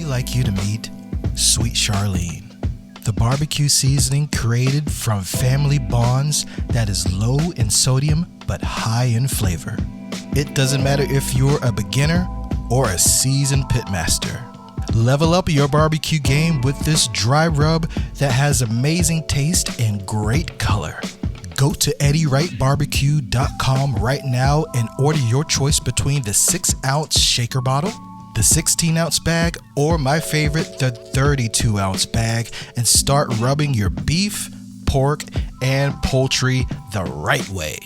we like you to meet Sweet Charlene, the barbecue seasoning created from family bonds that is low in sodium but high in flavor. It doesn't matter if you're a beginner or a seasoned pitmaster. Level up your barbecue game with this dry rub that has amazing taste and great color. Go to eddywrightbarbecue.com right now and order your choice between the 6-ounce shaker bottle, the 16-ounce bag, or my favorite, the 32-ounce bag, and start rubbing your beef, pork, and poultry the right way.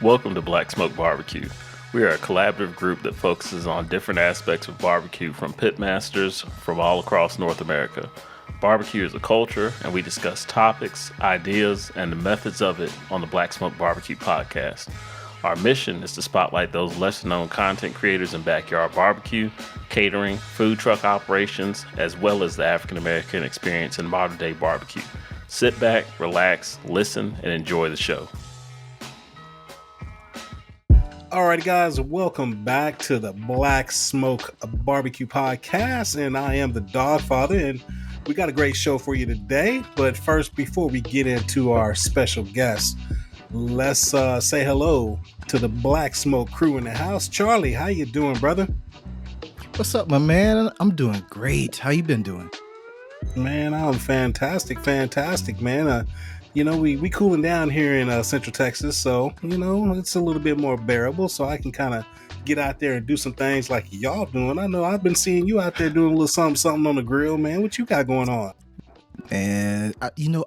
Welcome to Black Smoke Barbecue. We are a collaborative group that focuses on different aspects of barbecue from pitmasters from all across North America. Barbecue is a culture, and we discuss topics, ideas, and the methods of it on the Black Smoke Barbecue podcast. Our mission is to spotlight those lesser-known content creators in backyard barbecue, catering, food truck operations, as well as the African-American experience in modern-day barbecue. Sit back, relax, listen, and enjoy the show. All right, guys, welcome back to the Black Smoke Barbecue podcast, and I am the Dogfather, and we got a great show for you today. But first, before we get into our special guest, let's say hello to the Black Smoke crew in the house. Charlie, how you doing, brother? What's up, my man? I'm doing great. How you been doing? Man, I'm fantastic, man. We cooling down here in Central Texas, so, it's a little bit more bearable, so I can kind of get out there and do some things like y'all doing. I know I've been seeing you out there doing a little something on the grill, man. What you got going on? And,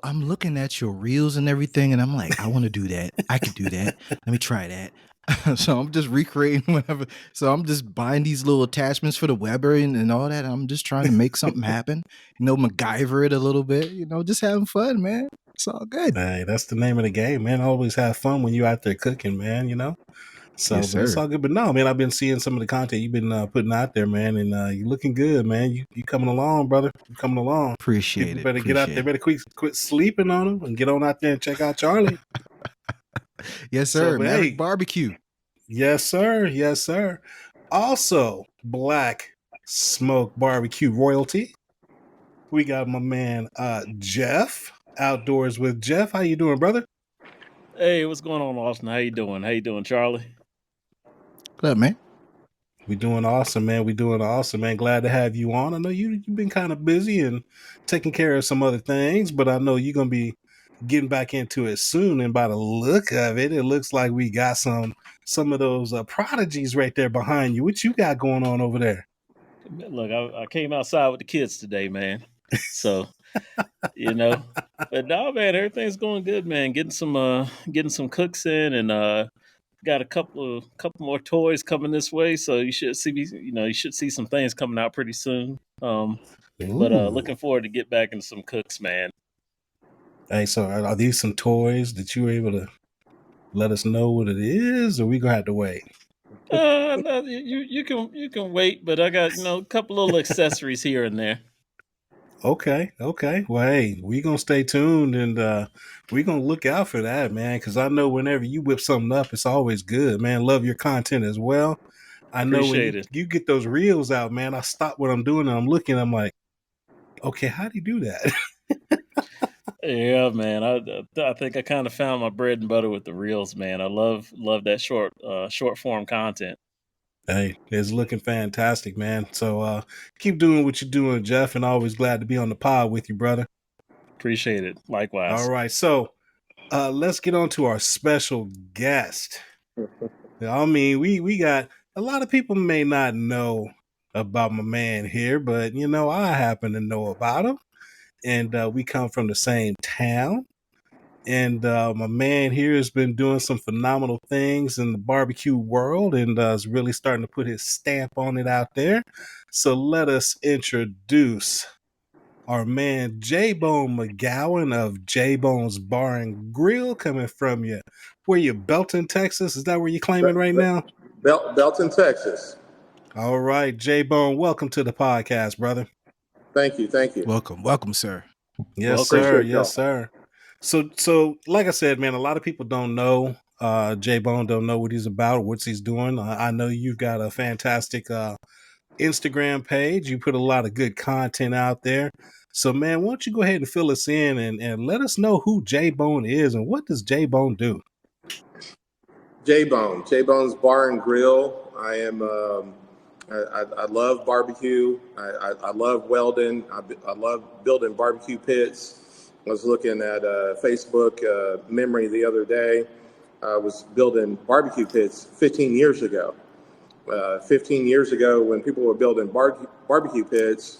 I'm looking at your reels and everything, and I'm like, I want to do that. I can do that. Let me try that. So I'm just recreating whatever. So I'm just buying these little attachments for the Weber and all that. I'm just trying to make something happen. MacGyver it a little bit. Just having fun, man. It's all good. Hey, that's the name of the game, man. Always have fun when you're out there cooking, man, So Yes, but it's all good. But no, man, I've been seeing some of the content you've been putting out there, man, and you're looking good, man. You coming along, brother. You coming along. Appreciate People it. better get out there. Better quit sleeping on them and get on out there and check out Charlie. Yes, sir. So, Maverick hey, Barbecue. Yes, sir. Also, Black Smoke Barbecue royalty. We got my man Jeff, Outdoors with Jeff. How you doing, brother? Hey, what's going on, Alton? How you doing? How you doing, Charlie? Good, man. We doing awesome, man. Glad to have you on. I know you've been kind of busy and taking care of some other things, but I know you're going to be getting back into it soon. And by the look of it, it looks like we got some of those prodigies right there behind you. What you got going on over there? Look, I came outside with the kids today, man. So, but no, man, everything's going good, man. Getting some cooks in, and got a couple more toys coming this way. So you should see some things coming out pretty soon. But looking forward to get back into some cooks, man. Hey, so are these some toys that you were able to let us know what it is, or we gonna have to wait? No, you can wait, but I got a couple little accessories here and there. Okay. Well, hey, we gonna stay tuned and we gonna look out for that, man. Because I know whenever you whip something up, it's always good, man. Love your content as well. I know Appreciate when it. you get those reels out, man. I stop what I'm doing and I'm looking. I'm like, okay, how do you do that? Yeah, man. I think I kind of found my bread and butter with the reels, man. I love that short form content. Hey, it's looking fantastic, man. So keep doing what you're doing, Jeff, and always glad to be on the pod with you, brother. Appreciate it. Likewise. All right, so let's get on to our special guest. I mean, we got a lot of people may not know about my man here, but I happen to know about him. And we come from the same town. And my man here has been doing some phenomenal things in the barbecue world and is really starting to put his stamp on it out there. So let us introduce our man Jbone McGowan of Jbone's Bar and Grill, coming from you. Where you, Belton, Texas? Is that where you're claiming right now? Belton, Texas. All right, Jbone, welcome to the podcast, brother. Thank you. Welcome, sir. Yes, sir. So like I said, man, a lot of people don't know Jbone don't know what he's about or what he's doing, I know you've got a fantastic Instagram page. You put a lot of good content out there. So, man, why don't you go ahead and fill us in and let us know who Jbone is and what does Jbone do? Jbone's Bar and Grill. I am. I love barbecue. I love welding. I love building barbecue pits. I was looking at Facebook memory the other day. I was building barbecue pits 15 years ago. 15 years ago, when people were building barbecue pits,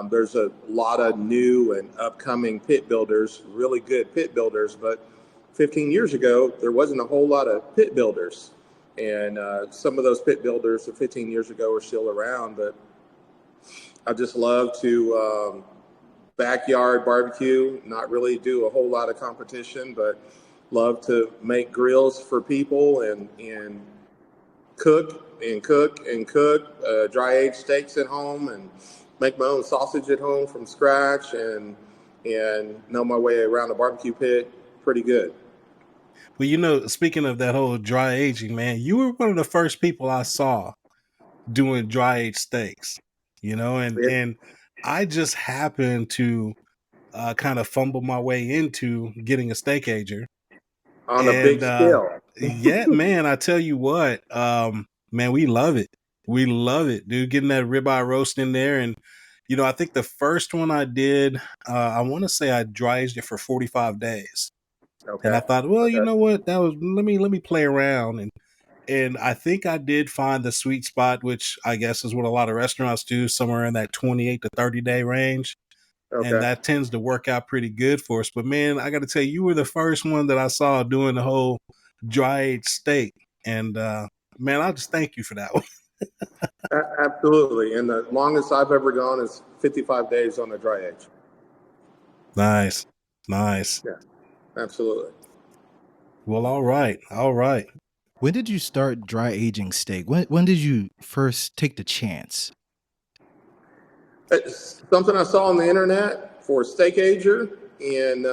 there's a lot of new and upcoming pit builders, really good pit builders. But 15 years ago, there wasn't a whole lot of pit builders. And some of those pit builders of 15 years ago are still around. But I just love to backyard barbecue, not really do a whole lot of competition, but love to make grills for people and cook, dry age steaks at home and make my own sausage at home from scratch and know my way around a barbecue pit pretty good. Well, you know, speaking of that whole dry aging, man, you were one of the first people I saw doing dry aged steaks, you know, and I just happened to kind of fumble my way into getting a steak ager. On a big scale. Yeah, man, I tell you what, man, we love it. We love it, dude. Getting that ribeye roast in there. And, you know, I think the first one I did, I want to say I dry aged it for 45 days. Okay. And I thought, well, you know what? That was let me play around and I think I did find the sweet spot, which I guess is what a lot of restaurants do, somewhere in that 28 to 30 day range. Okay. And that tends to work out pretty good for us. But man, I got to tell you, you were the first one that I saw doing the whole dry aged steak. And man, I'll just thank you for that one. Absolutely. And the longest I've ever gone is 55 days on a dry age. Nice. Yeah, absolutely. Well, all right. When did you start dry aging steak? When did you first take the chance? It's something I saw on the internet for a steak ager and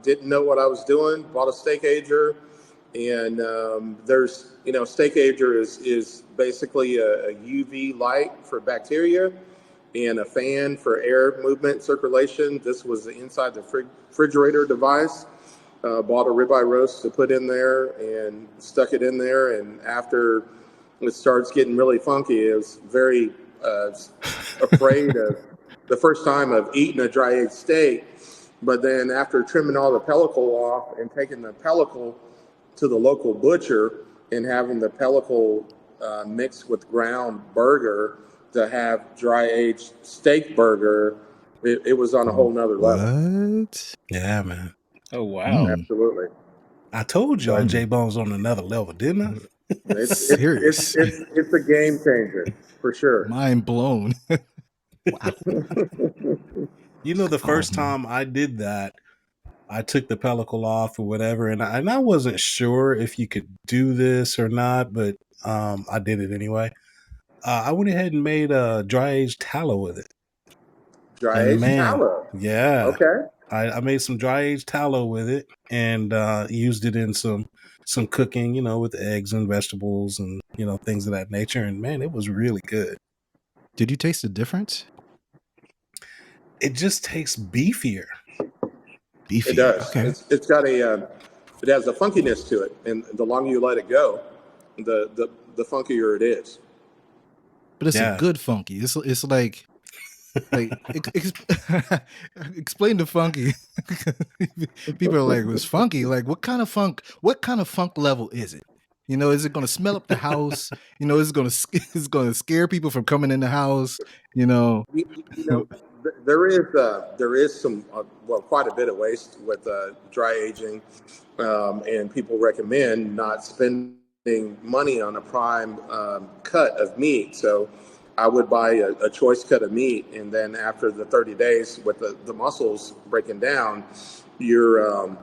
didn't know what I was doing. Bought a steak ager, and there's, you know, steak ager is basically a UV light for bacteria and a fan for air movement circulation. This was inside the refrigerator device. Bought a ribeye roast to put in there and stuck it in there. And after it starts getting really funky, I was very afraid of the first time of eating a dry aged steak. But then after trimming all the pellicle off and taking the pellicle to the local butcher and having the pellicle mixed with ground burger to have dry aged steak burger, it was on a whole nother level. What? Yeah, man. Oh, wow. Absolutely. I told y'all J-Bone's on another level, didn't I? It's Serious. a game changer for sure. Mind blown. Wow. You know, the first time I did that, I took the pellicle off or whatever, and I wasn't sure if you could do this or not, but I did it anyway. I went ahead and made a dry aged tallow with it. Dry And aged man, tallow. yeah, Okay. I made some dry aged tallow with it and used it in some cooking, you know, with eggs and vegetables and, you know, things of that nature. And man, it was really good. Did you taste the difference? It just tastes beefier. Beefy. It does. Okay. It's got it has a funkiness to it, and the longer you let it go, the funkier it is. But it's Yeah. a good funky. It's like explain the funky. People are like, "Was funky? Like, what kind of funk level is it? You know, is it going to smell up the house? You know, is it going to scare people from coming in the house? You know, You know, there is some quite a bit of waste with dry aging, and people recommend not spending money on a prime cut of meat. So I would buy a choice cut of meat, and then after the 30 days with the muscles breaking down, you're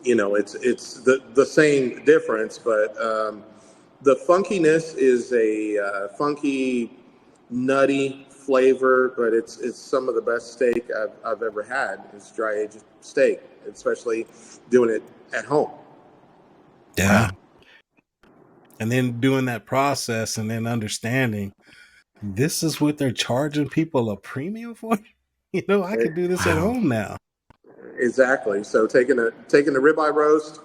you know, it's the same difference, but the funkiness is a funky, nutty flavor, but it's some of the best steak I've ever had. Is dry aged steak, especially doing it at home. Yeah. And then doing that process and then understanding this is what they're charging people a premium for. I could do this at Wow. home now. Exactly. So taking the ribeye roast,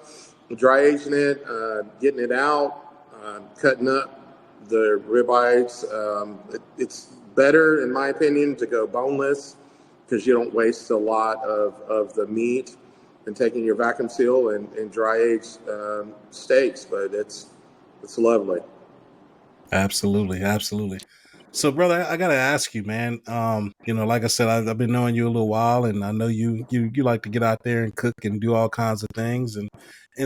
dry aging it, getting it out, cutting up the ribeyes. It's better, in my opinion, to go boneless because you don't waste a lot of the meat. And taking your vacuum seal and dry age steaks, but it's lovely. Absolutely, absolutely. So, brother, I gotta ask you, man. Like I said, I've been knowing you a little while, and I know you like to get out there and cook and do all kinds of things, and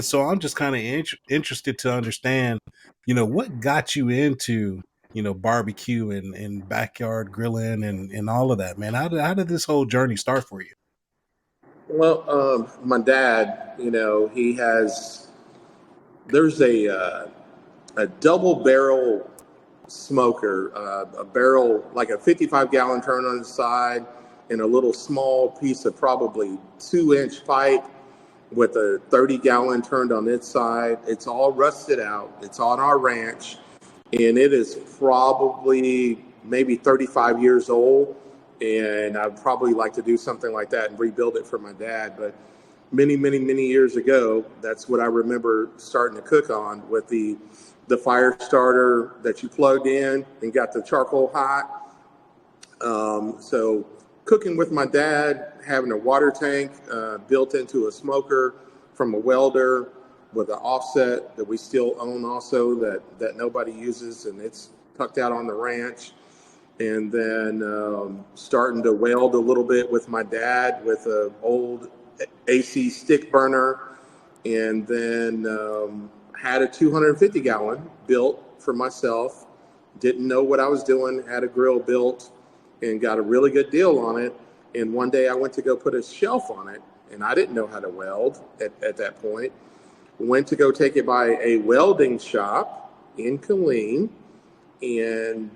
so I'm just kind of interested to understand, what got you into barbecue and backyard grilling and all of that, man. How did this whole journey start for you? Well, my dad, there's a double barrel smoker, a barrel like a 55-gallon turn on the side, and a little small piece of probably 2-inch pipe with a 30-gallon turned on its side. It's all rusted out. It's on our ranch, and it is probably maybe 35 years old. And I'd probably like to do something like that and rebuild it for my dad. But many, many, many years ago, that's what I remember starting to cook on with the fire starter that you plugged in and got the charcoal hot. So cooking with my dad, having a water tank built into a smoker from a welder with an offset that we still own also that nobody uses, and it's tucked out on the ranch. And then starting to weld a little bit with my dad with an old AC stick burner, and then had a 250-gallon built for myself. Didn't know what I was doing, had a grill built, and got a really good deal on it. And one day I went to go put a shelf on it, and I didn't know how to weld at that point. Went to go take it by a welding shop in Killeen, and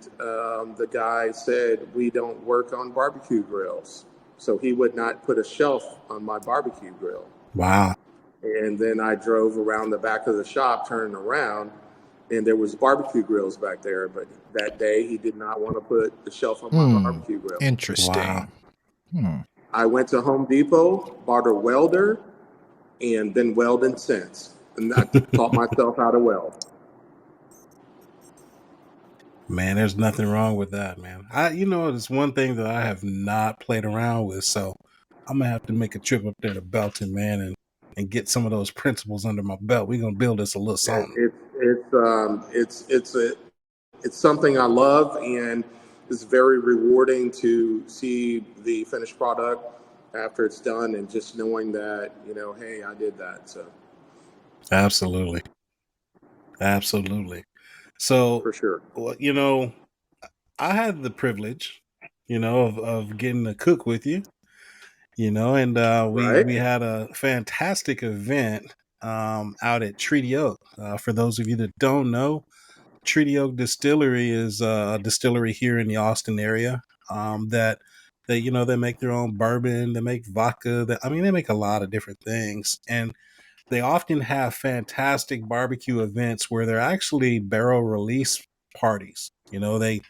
the guy said, we don't work on barbecue grills. So he would not put a shelf on my barbecue grill. Wow. And then I drove around the back of the shop, turning around, and there was barbecue grills back there. But that day, he did not want to put the shelf on my barbecue grill. Interesting. Wow. I went to Home Depot, bought a welder, and been welding since. And I taught myself how to weld. Man, there's nothing wrong with that, man. It's one thing that I have not played around with, so I'm gonna have to make a trip up there to Belton, man, and get some of those principles under my belt. We're gonna build this a little something. It's something I love, and it's very rewarding to see the finished product after it's done, and just knowing that hey, I did that. So Absolutely. So, for sure. well, I had the privilege, of getting to cook with you, and we Right. we had a fantastic event out at Treaty Oak. For those of you that don't know, Treaty Oak Distillery is a distillery here in the Austin area that they make their own bourbon, they make vodka. They make a lot of different things, and they often have fantastic barbecue events where they're actually barrel release parties. They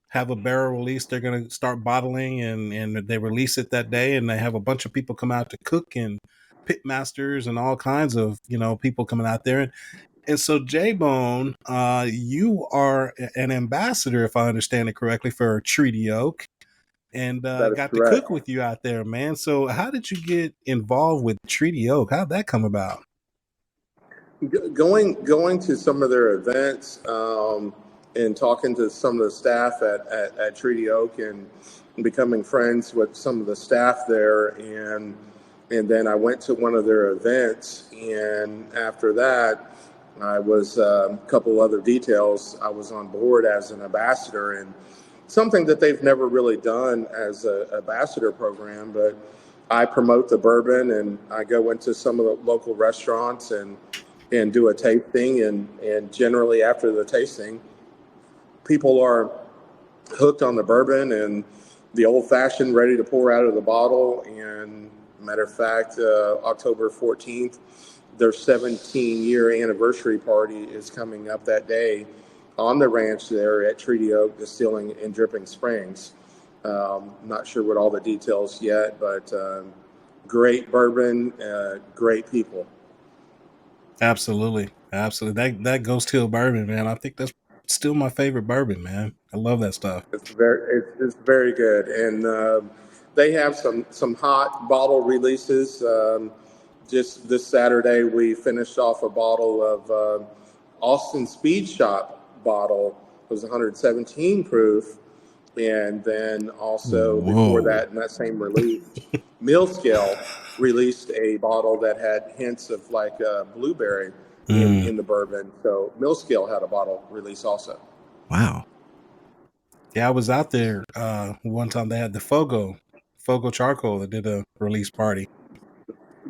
have a barrel release they're going to start bottling, and they release it that day, and they have a bunch of people come out to cook, and pitmasters and all kinds of people coming out there. And so, Jbone, you are an ambassador, if I understand it correctly, for Treaty Oak, and That is got to correct. cook with you out there, man. So how did you get involved with Treaty Oak? How'd that come about? Going to some of their events, and talking to some of the staff at Treaty Oak, and becoming friends with some of the staff there, and then I went to one of their events, and after that I was a couple other details, I was on board as an ambassador, and something that they've never really done as an ambassador program. But I promote the bourbon, and I go into some of the local restaurants and do a tasting, and generally after the tasting, people are hooked on the bourbon and the old fashioned ready to pour out of the bottle. And matter of fact, October 14th, their 17-year anniversary party is coming up that day on the ranch there at Treaty Oak Distilling in Dripping Springs. Not sure what all the details yet, but great bourbon, great people. Absolutely. That Ghost Hill bourbon, man. I think that's still my favorite bourbon, man. I love that stuff. It's very good, and they have some hot bottle releases. Just this Saturday, we finished off a bottle of Austin Speed Shop bottle. It was 117 proof, and then also before that, in that same release, Mill Scale released a bottle that had hints of like blueberry in the bourbon. So Mill Scale had a bottle release also. Wow. Yeah, I was out there one time. They had the Fogo charcoal that did a release party.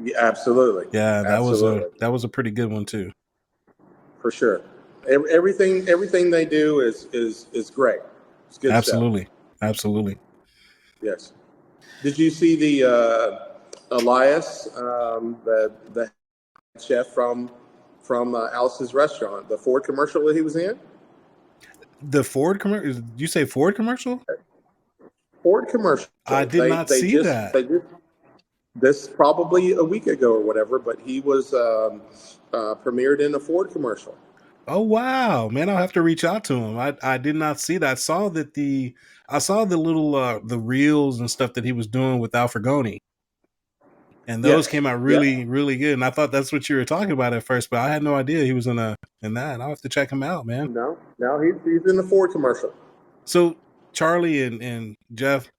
Yeah, absolutely. Yeah, that was a pretty good one too. For sure. Everything they do is great. It's good Absolutely. stuff. Absolutely. Yes. Did you see the Elias, the chef from Alice's restaurant, the Ford commercial that he was in? The Ford commercial? Did you say Ford commercial? Ford commercial. I did not see that. They did this probably a week ago or whatever, but he was premiered in a Ford commercial. Oh wow, man! I'll have to reach out to him. I did not see that. I saw the little the reels and stuff that he was doing with Alfregoni, and those came out really good. And I thought that's what you were talking about at first, but I had no idea he was in that. I'll have to check him out, man. No, he's in the Ford commercial. So Charlie and Jeff.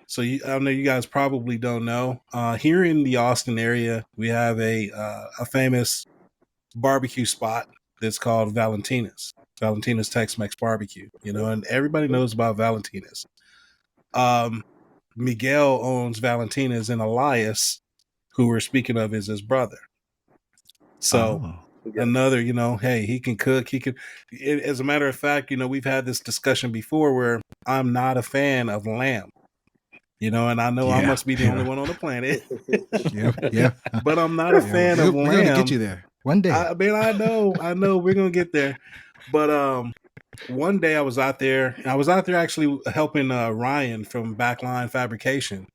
So I know you guys probably don't know. Here in the Austin area, we have a famous barbecue spot that's called Valentina's Tex-Mex Barbecue. You know, and everybody knows about Valentina's. Miguel owns Valentina's, and Elias, who we're speaking of, is his brother. So another, you know, hey, he can cook. As a matter of fact, you know, we've had this discussion before where I'm not a fan of lamb. You know, and I know I must be the only one on the planet. But I'm not a fan of lamb. We're gonna get you there one day. I mean, I know we're gonna get there. But one day I was out there actually helping Ryan from Backline Fabrication.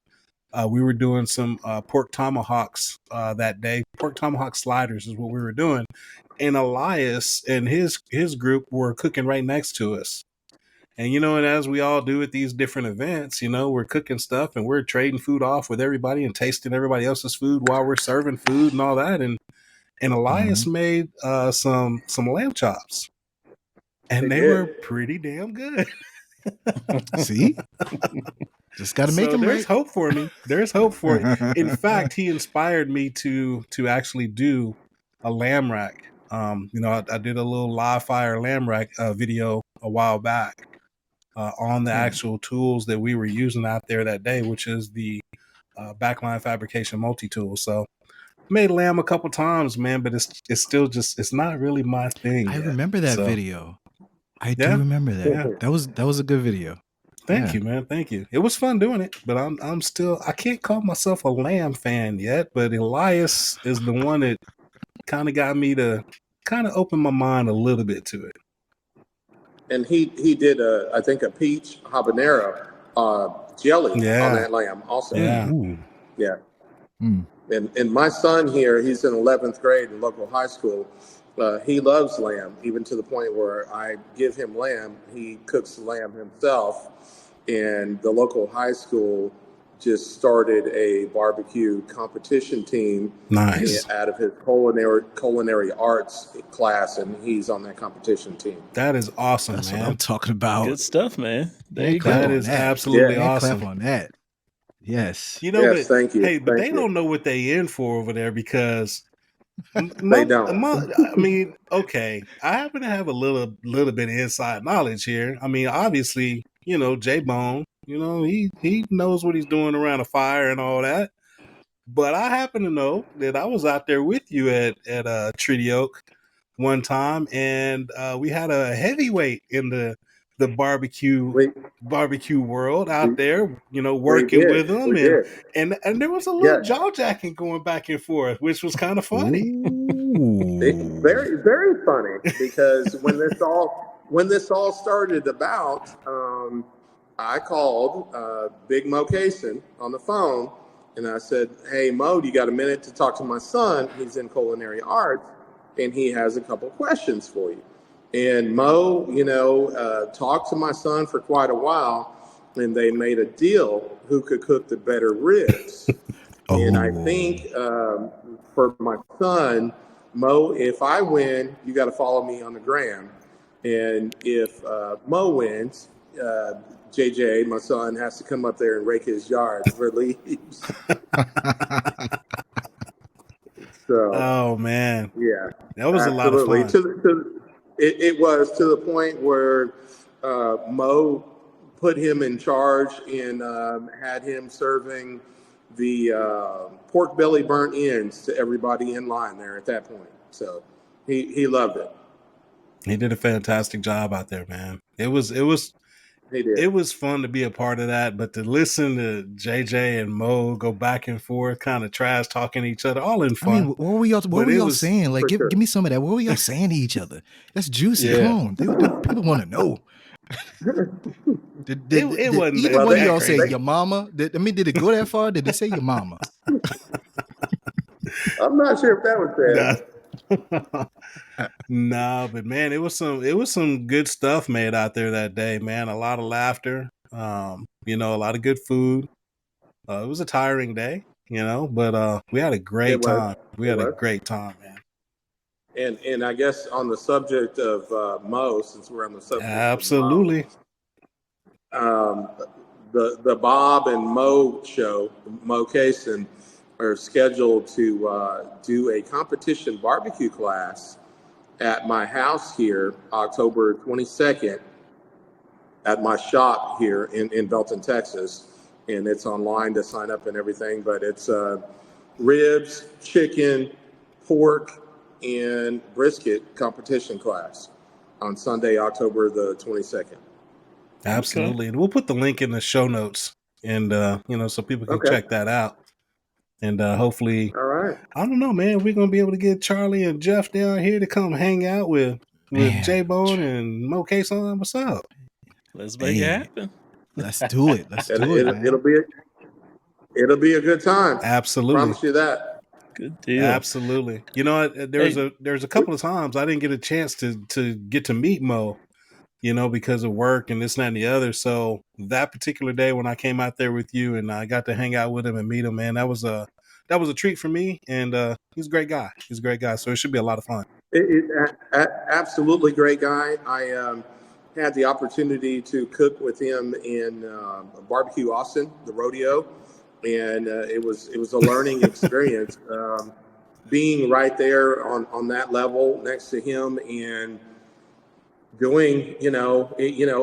We were doing some pork tomahawks that day. Pork tomahawk sliders is what we were doing, and Elias and his group were cooking right next to us. And, you know, and as we all do at these different events, you know, we're cooking stuff and we're trading food off with everybody and tasting everybody else's food while we're serving food and all that. And Elias made some lamb chops, and they were pretty damn good. See? Just got to make them right. There's hope for me. There's hope for it. In fact, he inspired me to actually do a lamb rack. You know, I did a little live fire lamb rack video a while back. On the actual tools that we were using out there that day, which is the Backline Fabrication multi-tool. So made lamb a couple times, man, but it's still just, it's not really my thing. I remember that video. I do remember that. Yeah. That was a good video. Thank you, man. Thank you. It was fun doing it, but I'm still, I can't call myself a lamb fan yet, but Elias is the one that kind of got me to kind of open my mind a little bit to it. And he did I think a peach habanero jelly on that lamb also. Yeah. And my son here, he's in 11th grade in local high school. He loves lamb, even to the point where I give him lamb. He cooks the lamb himself. And the local high school just started a barbecue competition team out of his culinary arts class, and he's on that competition team. That is awesome. That's man. what I'm talking about. Good stuff, man. There you go. That is absolutely awesome. Clap on that. Yes. You know, thank you. Hey, but they don't know what they in for over there because they don't. I mean, okay, I happen to have a little bit of inside knowledge here. I mean, obviously, you know, Jbone, you know, he knows what he's doing around a fire and all that. But I happen to know that I was out there with you at Treaty Oak one time, and we had a heavyweight in the barbecue world out there, you know, working with them, and there was a little jaw jacking going back and forth, which was kind of funny. It's very, very funny because when this all started about, I called Big Mo Cason on the phone, and I said, "Hey Mo, do you got a minute to talk to my son? He's in culinary arts, and he has a couple questions for you." And Mo, talked to my son for quite a while, and they made a deal who could cook the better ribs. And I think for my son, Mo, if I win, you got to follow me on the gram. And if Mo wins, JJ, my son, has to come up there and rake his yard for leaves. So, Oh man, yeah, that was absolutely. a lot of fun. It was to the point where Mo put him in charge and had him serving the pork belly burnt ends to everybody in line there at that point. So he loved it. He did a fantastic job out there, man. It was He did. it was fun to be a part of that, but to listen to JJ and Mo go back and forth, kind of trash talking each other, all in fun. I mean, what were y'all saying? Like, sure. give me some of that. What were y'all saying to each other? That's juicy. Yeah. Come on, people want to know. Did wasn't either that one of y'all crazy. say your mama? Did it go that far? Did they say your mama? I'm not sure if that was said. No, but man, it was some good stuff made out there that day, man. A lot of laughter, a lot of good food. It was a tiring day, but we had a great time. We had a great time, man. And I guess on the subject of Mo, since we're on the subject Absolutely. of Mo, the Bob and Mo show, Mo Cason, are scheduled to do a competition barbecue class at my house here, October 22nd, at my shop here in Belton, Texas. And it's online to sign up and everything, but it's ribs, chicken, pork, and brisket competition class on Sunday, October the 22nd. Absolutely. Okay. And we'll put the link in the show notes and, so people can check that out. And hopefully, all right. I don't know, man, we're going to be able to get Charlie and Jeff down here to come hang out with Jbone and Mo Cason. What's up? Let's make it happen. Let's do it. It'll be a good time. Absolutely. I promise you that. Good deal. Absolutely. There's a couple of times I didn't get a chance to get to meet Mo, because of work and this, and that, and the other. So that particular day when I came out there with you and I got to hang out with him and meet him, man, that was a treat for me. And he's a great guy. So it should be a lot of fun. Absolutely great guy. I had the opportunity to cook with him in Barbecue Austin, the rodeo. And it was a learning experience, being right there on that level next to him and doing,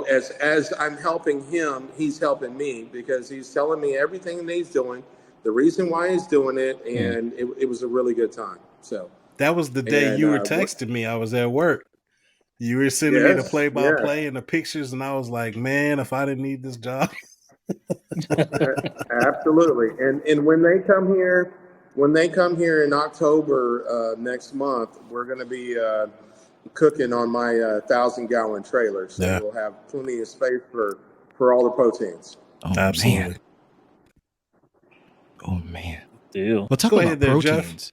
as I'm helping him, he's helping me because he's telling me everything that he's doing, the reason why he's doing it, and it was a really good time. So that was the day you were texting me. I was at work. You were sending me the play-by-play and the pictures, and I was like, man, if I didn't need this job. Absolutely. And when they come here in October next month, we're going to be cooking on my 1,000-gallon trailer, so we'll have plenty of space for all the proteins. Oh, absolutely. Man. Deal. We'll talk about proteins.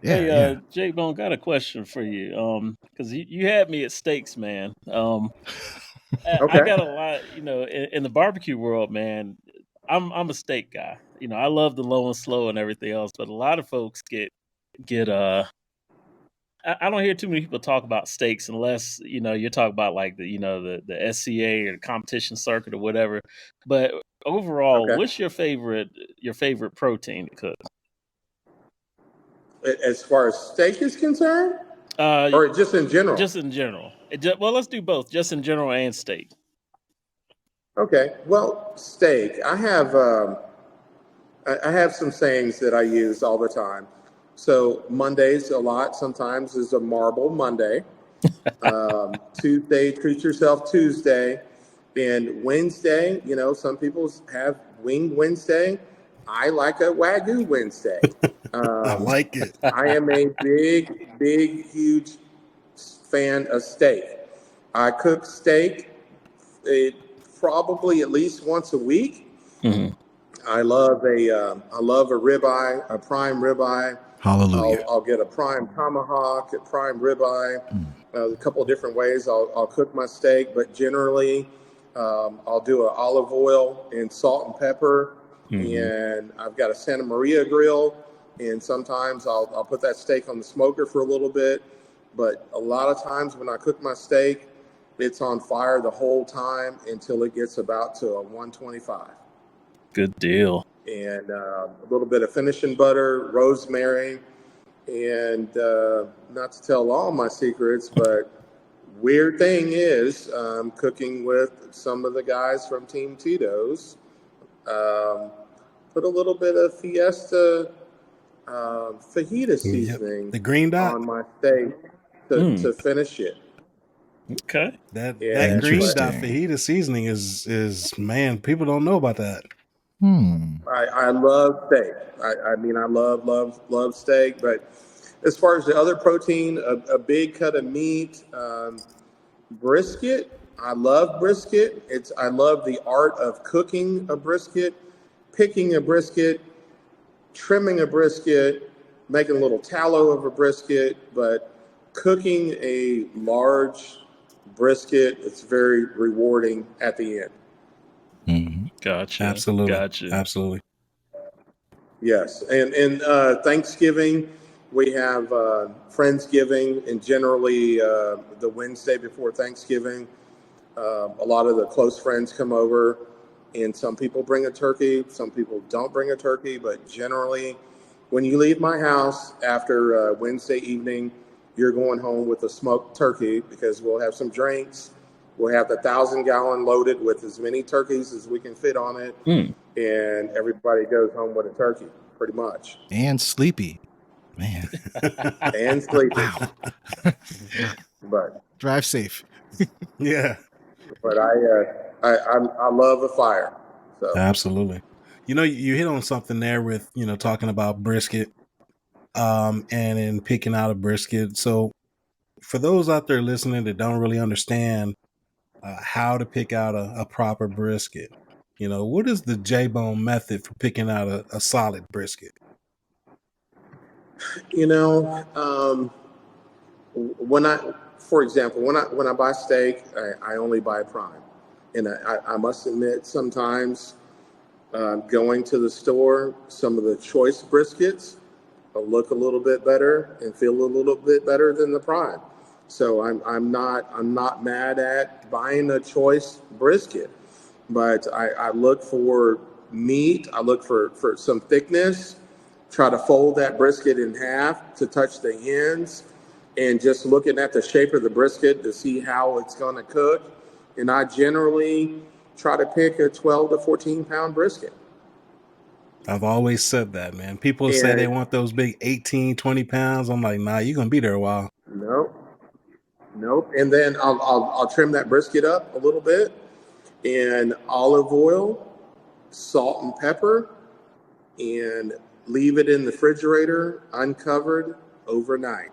Hey, Jbone, got a question for you. Because you had me at steaks, man. Okay. I got a lot, in the barbecue world, man. I'm a steak guy. I love the low and slow and everything else, but a lot of folks get I don't hear too many people talk about steaks unless you're talking about like the SCA or the competition circuit or whatever. But overall, what's your favorite protein to cook? As far as steak is concerned, or just in general? Just in general. Well, let's do both, just in general and steak. Okay. Well, steak. I have some sayings that I use all the time. So Mondays a lot sometimes is a marble Monday. Tuesday, treat yourself Tuesday. And Wednesday, some people have wing Wednesday. I like a Wagyu Wednesday. I like it. I am a big, huge fan of steak. I cook steak probably at least once a week. Mhm. I love a ribeye, a prime ribeye. Hallelujah. I'll get a prime tomahawk, a prime ribeye. A couple of different ways I'll cook my steak, but generally I'll do an olive oil and salt and pepper. And I've got a Santa Maria grill, and sometimes I'll put that steak on the smoker for a little bit. But a lot of times when I cook my steak, it's on fire the whole time until it gets about to a 125. Good deal. And a little bit of finishing butter, rosemary, and not to tell all my secrets, but weird thing is cooking with some of the guys from Team Tito's. Put a little bit of Fiesta fajita seasoning The green dot. on my steak to finish it. Okay. That Yeah, green Interesting. dot fajita seasoning is man, people don't know about that. I love steak. I mean, I love steak. But as far as the other protein, a big cut of meat, brisket. I love brisket. I love the art of cooking a brisket, picking a brisket, trimming a brisket, making a little tallow of a brisket. But cooking a large brisket, it's very rewarding at the end. Gotcha. Absolutely. Gotcha. Absolutely. Yes, and Thanksgiving, we have Friendsgiving, and generally the Wednesday before Thanksgiving, a lot of the close friends come over, and some people bring a turkey, some people don't bring a turkey, but generally, when you leave my house after Wednesday evening, you're going home with a smoked turkey because we'll have some drinks. We'll have the 1,000-gallon loaded with as many turkeys as we can fit on it. And everybody goes home with a turkey, pretty much. And sleepy. Man. And sleepy. Wow. But Drive safe. Yeah. but I love a fire. So Absolutely. You know, you hit on something there with, talking about brisket, and in picking out a brisket. So for those out there listening that don't really understand how to pick out a proper brisket, what is the Jbone method for picking out a solid brisket? For example, when I buy steak, I only buy prime, and I must admit sometimes going to the store, some of the choice briskets will look a little bit better and feel a little bit better than the prime. So I'm not mad at buying a choice brisket, but I look for meat. I look for some thickness. Try to fold that brisket in half to touch the ends, and just looking at the shape of the brisket to see how it's going to cook. And I generally try to pick a 12 to 14 pound brisket. I've always said that, man. People say they want those big 18, 20 pounds. I'm like, nah, you're going to be there a while. Nope. And then I'll trim that brisket up a little bit in olive oil, salt and pepper, and leave it in the refrigerator uncovered overnight.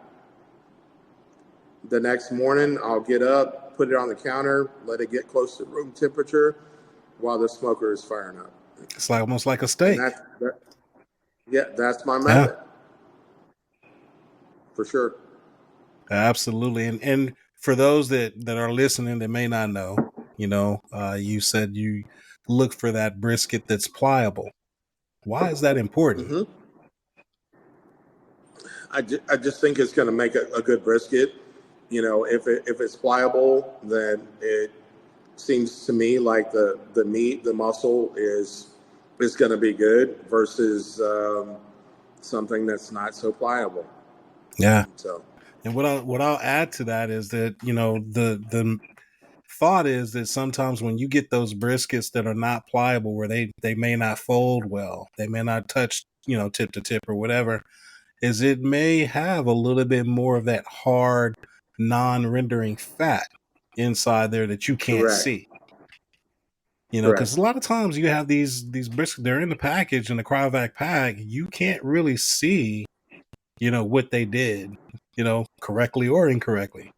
The next morning, I'll get up, put it on the counter, let it get close to room temperature while the smoker is firing up. It's like almost like a steak. That's my method. For sure. Absolutely. And for those that are listening that may not know, you said you look for that brisket that's pliable. Why is that important? I just think it's going to make a good brisket. If it's pliable, then it seems to me like the meat, the muscle is going to be good versus something that's not so pliable. Yeah. So, and what I'll add to that is that the thought is that sometimes when you get those briskets that are not pliable, where they may not fold well, they may not touch tip to tip or whatever, is it may have a little bit more of that hard non-rendering fat inside there that you can't see. You know, because Correct. a lot of times you have these briskets, they're in the package in the cryovac pack. You can't really see, what they did, correctly or incorrectly.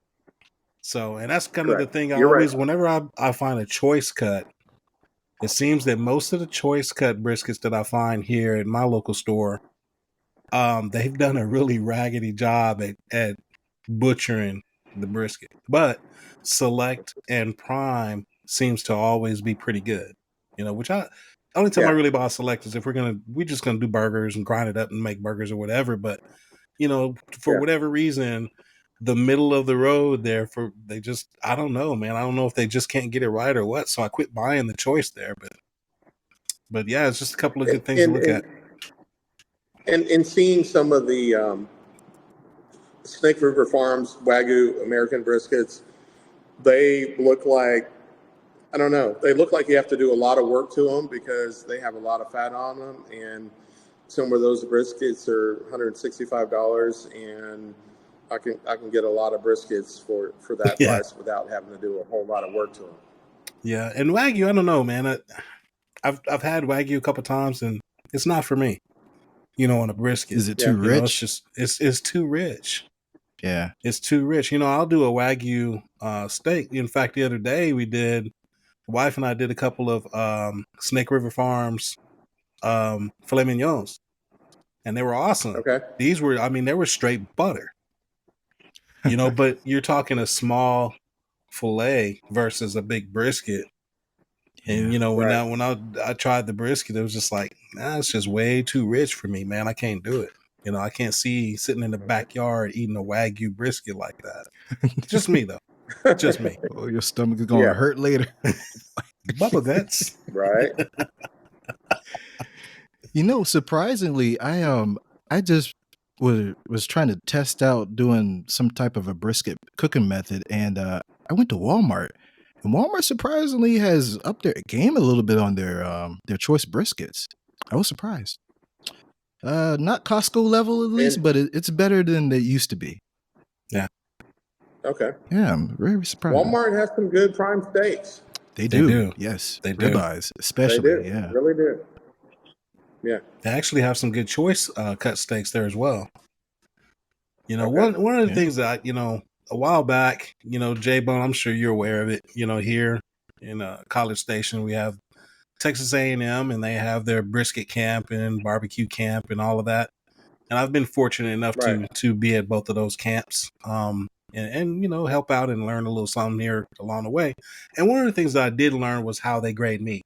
So, and that's kind of the Correct. thing. I You're right. always, whenever I find a choice cut, it seems that most of the choice cut briskets that I find here at my local store, they've done a really raggedy job at butchering the brisket. But select and prime seems to always be pretty good. Which only time I Yeah. really buy select is if we're just gonna do burgers and grind it up and make burgers or whatever. But for Yeah. whatever reason, the middle of the road there I don't know, man. I don't know if they just can't get it right or what. So I quit buying the choice there. But yeah, it's just a couple of good things to And look at. and seeing some of the Snake River Farms Wagyu American briskets, they look like, I don't know, they look like you have to do a lot of work to them because they have a lot of fat on them. And some of those briskets are $165, and I can get a lot of briskets for that Yeah. price without having to do a whole lot of work to them. Yeah, and Wagyu, I don't know, man. I've had Wagyu a couple times, and it's not for me. On a brisket, Is it Yeah. too it's rich? just it's too rich. Yeah. It's too rich. I'll do a Wagyu steak. In fact, the other day wife and I did a couple of Snake River Farms filet mignons, and they were awesome. Okay. These were, they were straight butter. But you're talking a small filet versus a big brisket. And Right. when I tried the brisket, it was just like, it's just way too rich for me, man. I can't do it. I can't see sitting in the backyard eating a Wagyu brisket like that. Just me though, just me. Oh, your stomach is gonna Yeah. hurt later. Bubba guts. Right. Surprisingly, I just was trying to test out doing some type of a brisket cooking method, and I went to Walmart. And Walmart surprisingly has upped their game a little bit on their choice briskets. I was surprised. Not Costco level at least, And- but it's better than they used to be. Okay. Yeah, I'm very surprised. Walmart has some good prime steaks. They They do. do. Yes. They do. Ribeyes, They especially. do. Yeah. Really do. Yeah. They actually have some good choice cut steaks there as well. Okay. One of the Yeah. things that a while back, Jbone, I'm sure you're aware of it. Here in College Station, we have Texas A&M, and they have their brisket camp and barbecue camp and all of that. And I've been fortunate enough Right. to be at both of those camps, and help out and learn a little something here along the way. And one of the things that I did learn was how they grade meat.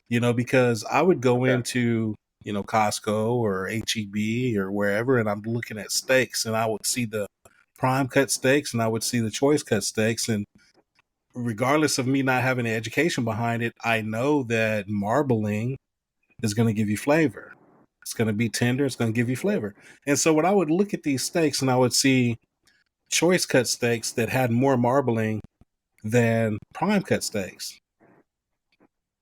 Because I would go into Costco or HEB or wherever, and I'm looking at steaks, and I would see the prime cut steaks and I would see the choice cut steaks, and regardless of me not having the education behind it, I know that marbling is going to give you flavor. It's going to be tender. It's going to give you flavor. And so when I would look at these steaks and I would see choice cut steaks that had more marbling than prime cut steaks.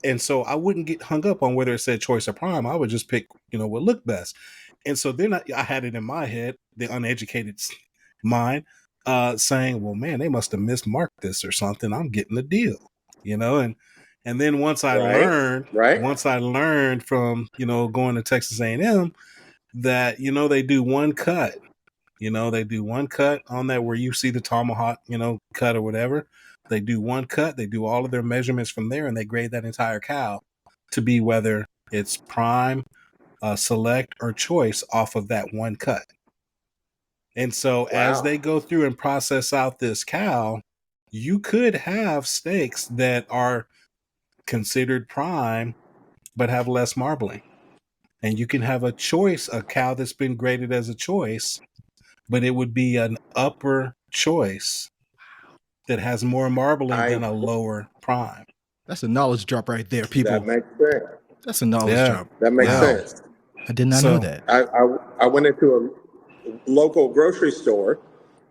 And so I wouldn't get hung up on whether it said choice or prime. I would just pick, what looked best. And so then I had it in my head, the uneducated mind, saying, well, man, they must have mismarked this or something. I'm getting a deal, and then once I learned from, going to Texas A&M that, they do one cut, they do one cut on that where you see the tomahawk, cut or whatever. They do one cut, they do all of their measurements from there, and they grade that entire cow to be whether it's prime, select, or choice off of that one cut. And so as they go through and process out this cow, you could have steaks that are considered prime but have less marbling. And you can have a cow that's been graded as a choice, but it would be an upper choice that has more marbling than a lower prime. That's a knowledge drop right there, people. That makes sense. That's a knowledge drop. That makes sense. I did not know that. I went into a local grocery store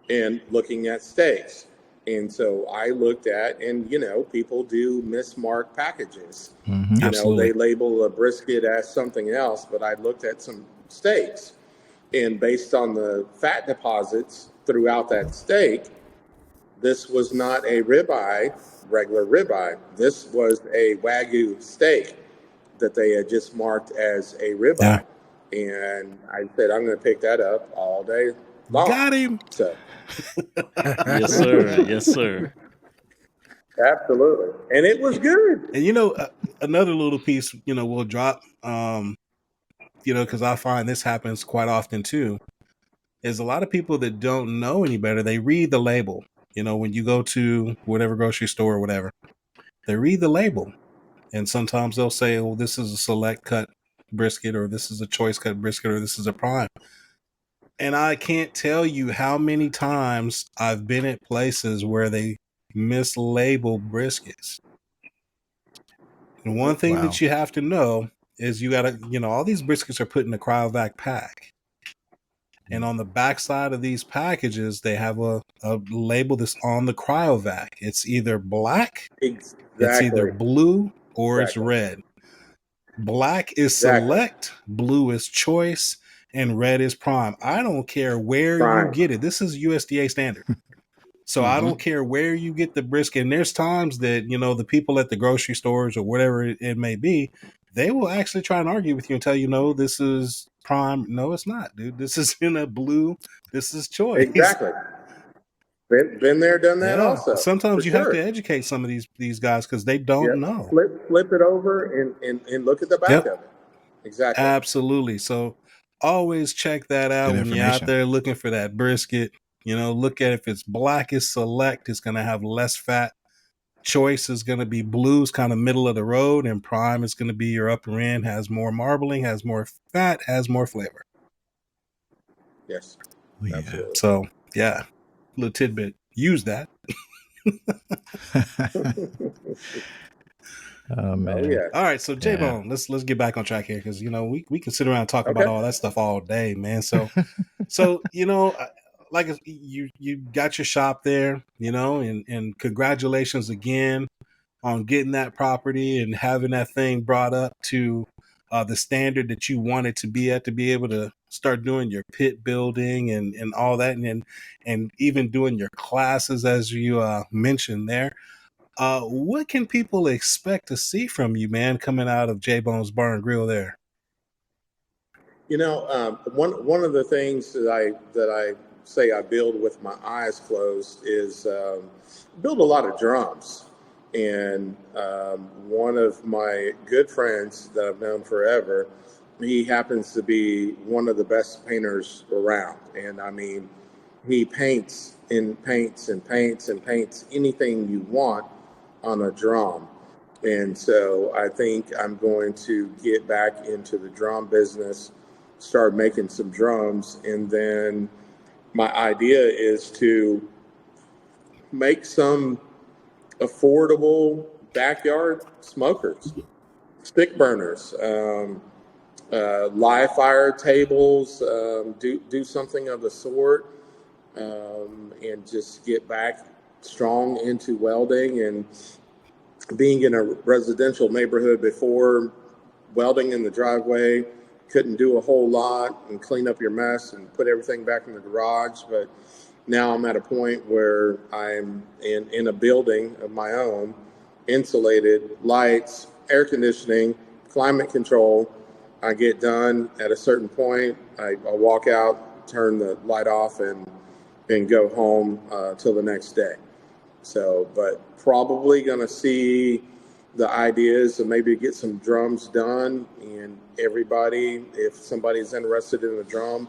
and looking at steaks. And so I looked at, and people do mismarked packages. Mm-hmm. They label a brisket as something else, but I looked at some steaks, and based on the fat deposits throughout that steak, this was not a ribeye, regular ribeye. This was a Wagyu steak that they had just marked as a ribeye. And I said, I'm going to pick that up all day long. Got him. So, Yes, sir. Yes, sir. absolutely. And it was good. And another little piece, we'll drop, because I find this happens quite often too, is a lot of people that don't know any better, they read the label. When you go to whatever grocery store or whatever, they read the label. And sometimes they'll say, well, this is a select cut brisket, or this is a choice cut brisket, or this is a prime. And I can't tell you how many times I've been at places where they mislabel briskets. And one thing that you have to know is you got to, all these briskets are put in a cryovac pack. And on the backside of these packages, they have a label that's on the cryovac. It's either black, it's either blue, or it's red. Black is select, blue is choice, and red is prime. I don't care where you get it. This is USDA standard. So I don't care where you get the brisket. And there's times that, the people at the grocery stores or whatever it may be, they will actually try and argue with you and tell you, no, this is prime. No, it's not, dude. This is in a blue. This is choice. Exactly. Been there, done that also. Sometimes you have to educate some of these guys because they don't know. Flip it over and look at the back of it. Exactly. Absolutely. So always check that out when you're out there looking for that brisket. Look at if it's black is select, it's going to have less fat. Choice is going to be blue, is kind of middle of the road, and prime is going to be your upper end, has more marbling, has more fat, has more flavor. Yes. Absolutely. So, little tidbit. Use that. Oh man. Oh, yeah. All right, so Jbone, let's get back on track here because we can sit around and talk about all that stuff all day, man. So like you got your shop there, and congratulations again on getting that property and having that thing brought up to the standard that you want it to be at, to be able to start doing your pit building and all that, and even doing your classes as you mentioned there. What can people expect to see from you, man, coming out of Jbone's Bar and Grill there? One of the things that I say I build with my eyes closed is build a lot of drums. And one of my good friends that I've known forever, he happens to be one of the best painters around. And I mean, he paints and paints and paints and paints anything you want on a drum. And so I think I'm going to get back into the drum business, start making some drums. And then my idea is to make some affordable backyard smokers, stick burners, live fire tables, do something of the sort, and just get back strong into welding. And being in a residential neighborhood before, welding in the driveway, couldn't do a whole lot and clean up your mess and put everything back in the garage. But now I'm at a point where I'm in a building of my own, insulated, lights, air conditioning, climate control. I get done at a certain point. I walk out, turn the light off, and go home till the next day. So, but probably going to see the ideas of maybe get some drums done, and everybody, if somebody's interested in a drum,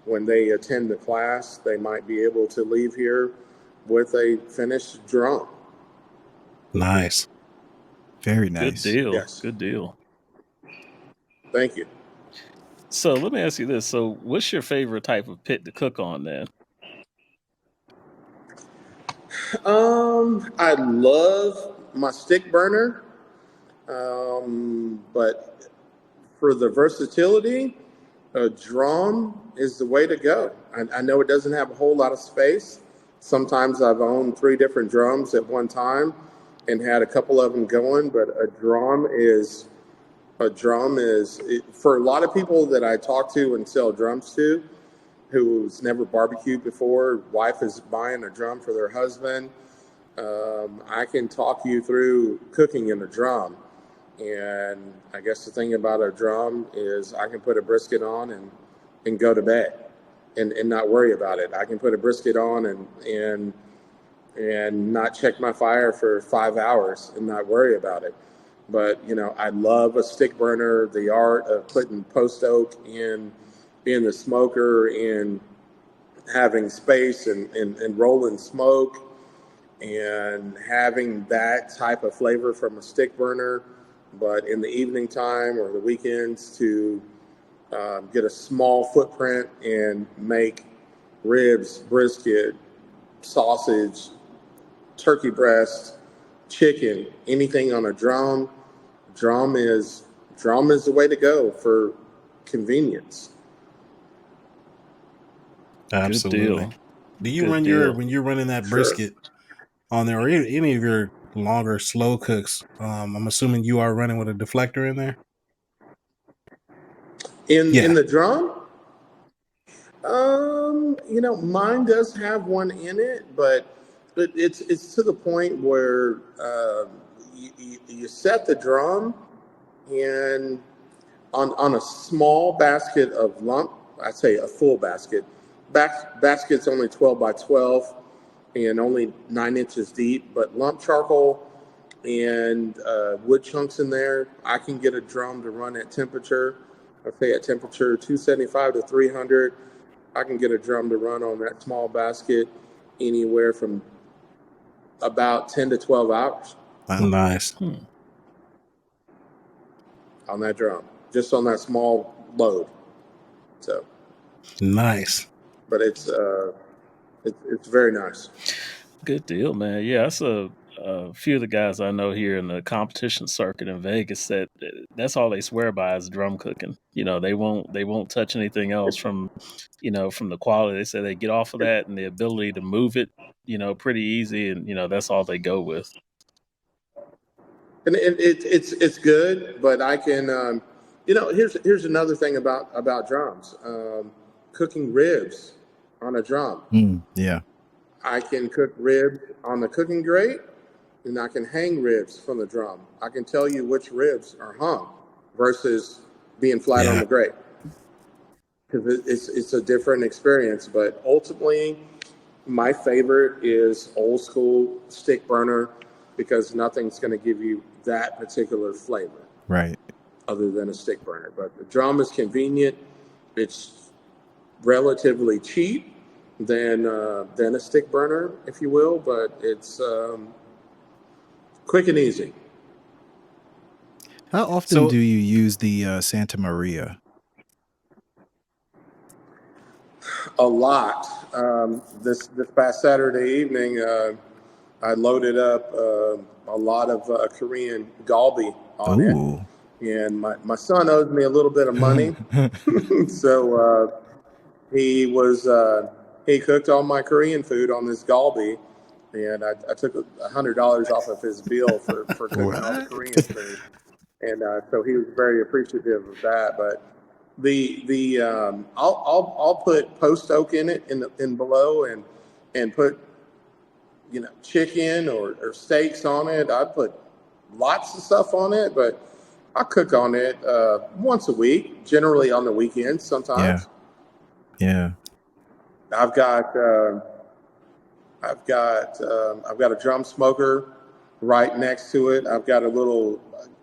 when they attend the class, they might be able to leave here with a finished drum. Nice. Very nice. Good deal. Yes. Good deal. Thank you. So let me ask you this. So what's your favorite type of pit to cook on then? I love my stick burner, but for the versatility, a drum is the way to go. I know it doesn't have a whole lot of space. Sometimes I've owned 3 different drums at one time and had a couple of them going, but a drum is for a lot of people that I talk to and sell drums to, who's never barbecued before, wife is buying a drum for their husband, I can talk you through cooking in a drum. And I guess the thing about a drum is I can put a brisket on and go to bed and not worry about it. I can put a brisket on and not check my fire for 5 hours and not worry about it. But, I love a stick burner, the art of putting post oak in the smoker and having space and rolling smoke and having that type of flavor from a stick burner. But in the evening time or the weekends to get a small footprint and make ribs, brisket, sausage, turkey breast, chicken, anything on a drum. Drum is the way to go for convenience. Absolutely. Do you run when you're running that brisket on there, or any of your longer slow cooks? I'm assuming you are running with a deflector in there. In the drum, mine does have one in it, but it's to the point where you set the drum and on a small basket of lump, I'd say a full basket. Basket's only 12 by 12 and only 9 inches deep, but lump charcoal and wood chunks in there, I can get a drum to run at temperature. I say at temperature 275 to 300. I can get a drum to run on that small basket anywhere from about 10 to 12 hours. Nice. On that drum, just on that small load. So nice. But it's very nice. Good deal, man. Yeah, that's a few of the guys I know here in the competition circuit in Vegas that that's all they swear by is drum cooking. They won't touch anything else from the quality. They say they get off of that and the ability to move it, pretty easy, and that's all they go with. And it's good, but I can here's another thing about drums. Cooking ribs on a drum. Yeah. I can cook ribs on the cooking grate, and I can hang ribs from the drum. I can tell you which ribs are hung versus being flat on the grate, because it's a different experience. But ultimately, my favorite is old school stick burner, because nothing's going to give you that particular flavor, right, other than a stick burner. But the drum is convenient. It's relatively cheap than a stick burner, if you will, but it's quick and easy. How often do you use the Santa Maria? A lot. This past Saturday evening, I loaded up a lot of Korean galbi on it, and my son owes me a little bit of money, so he cooked all my Korean food on this galbi, and I took $100 off of his bill for cooking all the Korean food, and so he was very appreciative of that. But I'll put post oak in it in below and put chicken or steaks on it. I put lots of stuff on it, but I cook on it once a week, generally on the weekends sometimes. Yeah. I've got a drum smoker right next to it. I've got a little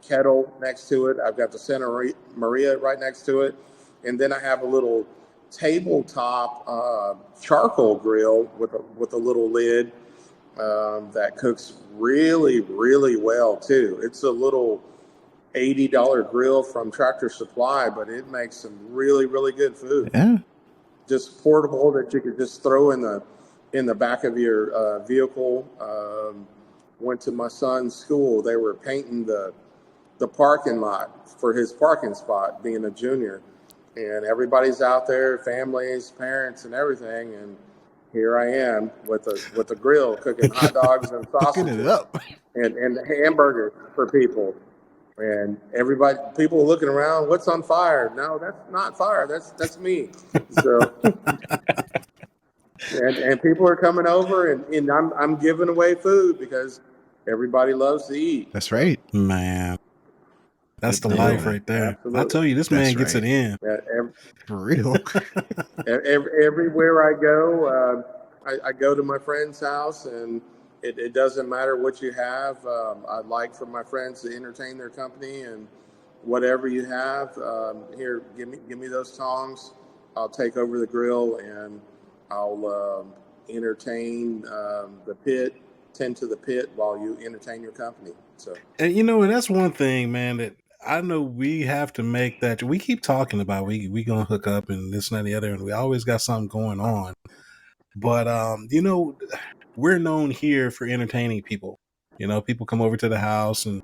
kettle next to it. I've got the Santa Maria right next to it, and then I have a little tabletop charcoal grill with a little lid that cooks really, really well too. It's a little $80 grill from Tractor Supply, but it makes some really, really good food. Yeah. Just portable that you could just throw in the back of your vehicle. Went to my son's school. They were painting the parking lot for his parking spot, being a junior, and everybody's out there, families, parents, and everything. And here I am with a grill cooking hot dogs and sausages and hamburgers for people. And people are looking around, what's on fire? No, that's not fire. That's me. So, and people are coming over, and I'm giving away food because everybody loves to eat. That's right, man. That's Good the deal. life right there. Absolutely. I tell you, this man gets it in. For real. Everywhere I go, I go to my friend's house, and it doesn't matter what you have. I'd like for my friends to entertain their company, and whatever you have, here, give me those tongs. I'll take over the grill, and I'll entertain the pit, tend to the pit while you entertain your company. So, and you know, that's one thing, man, that I know we have to make that. We keep talking about we gonna hook up and this and that and the other, and we always got something going on. But you know, we're known here for entertaining people. You know, people come over to the house and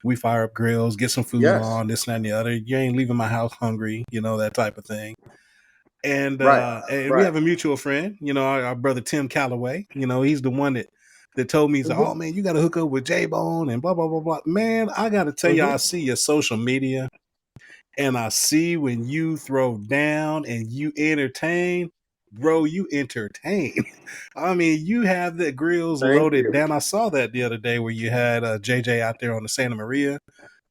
we fire up grills, get some food yes. on, this and that and the other. You ain't leaving my house hungry, you know, that type of thing. And Right. we have a mutual friend, you know, our brother Tim Calloway. You know, he's the one that told me, he's like, oh man, you got to hook up with Jbone and blah blah blah blah. Man, I got to tell you, I see your social media, and I see when you throw down and you entertain, bro. You entertain. I mean, you have the grills Thank loaded you. down. I saw that the other day where you had JJ out there on the Santa Maria.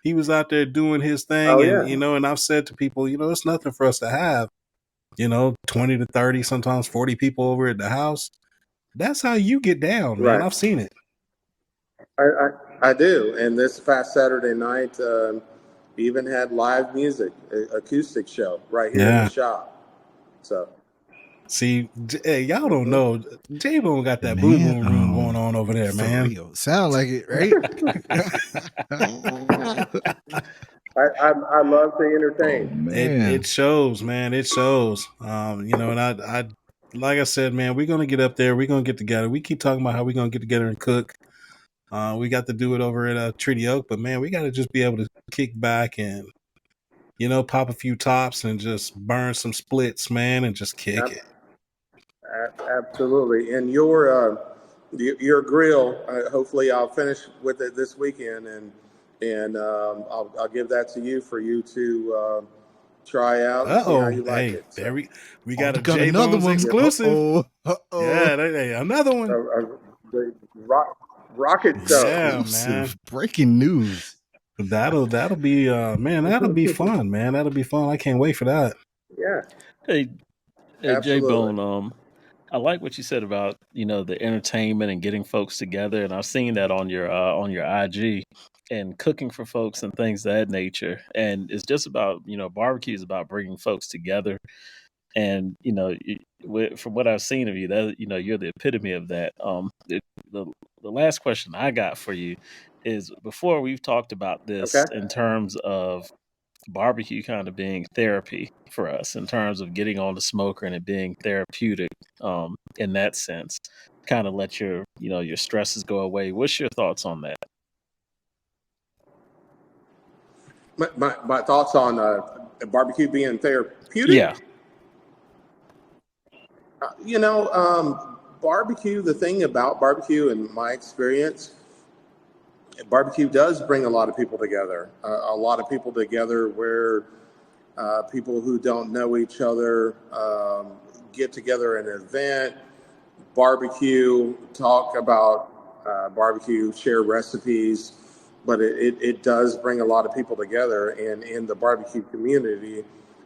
He was out there doing his thing, Oh, and yeah. you know, and I've said to people, you know, it's nothing for us to have, you know, 20 to 30, sometimes 40 people over at the house. That's how you get down, man. Right. I've seen it. I do. And this past Saturday night, we even had live music, acoustic show right here in the shop. So, see, hey, y'all don't know, Jbone got that boom boom room going on over there, for man. real. Sound like it, right? I love to entertain. It shows, man. It shows. You know, and I like I said, man, we're gonna get up there. We're gonna get together. We keep talking about how we're gonna get together and cook. We got to do it over at Treaty Oak, but man, we got to just be able to kick back and, you know, pop a few tops and just burn some splits, man, and just kick it. Absolutely. And your grill, hopefully I'll finish with it this weekend, and I'll give that to you for you to try out and see how you like it. So. There we got a got another Jbone's one exclusive. Uh-oh. Yeah, another one. The rocket stove. Yeah, man. Breaking news. That'll be man, that'll be fun, man. That'll be fun. I can't wait for that. Yeah. Hey Absolutely. Jbone, I like what you said about, you know, the entertainment and getting folks together, and I've seen that on your IG and cooking for folks and things of that nature. And it's just about, you know, barbecue is about bringing folks together. And you know, from what I've seen of you, that, you know, you're the epitome of that. The last question I got for you is, before we've talked about this in terms of barbecue kind of being therapy for us, in terms of getting on the smoker and it being therapeutic, in that sense, kind of let your, you know, your stresses go away. What's your thoughts on that? My thoughts on barbecue being therapeutic? Yeah. You know, barbecue, the thing about barbecue, in my experience, barbecue does bring a lot of people together. A lot of people together where people who don't know each other get together at an event, barbecue, talk about barbecue, share recipes. But it does bring a lot of people together. And in the barbecue community,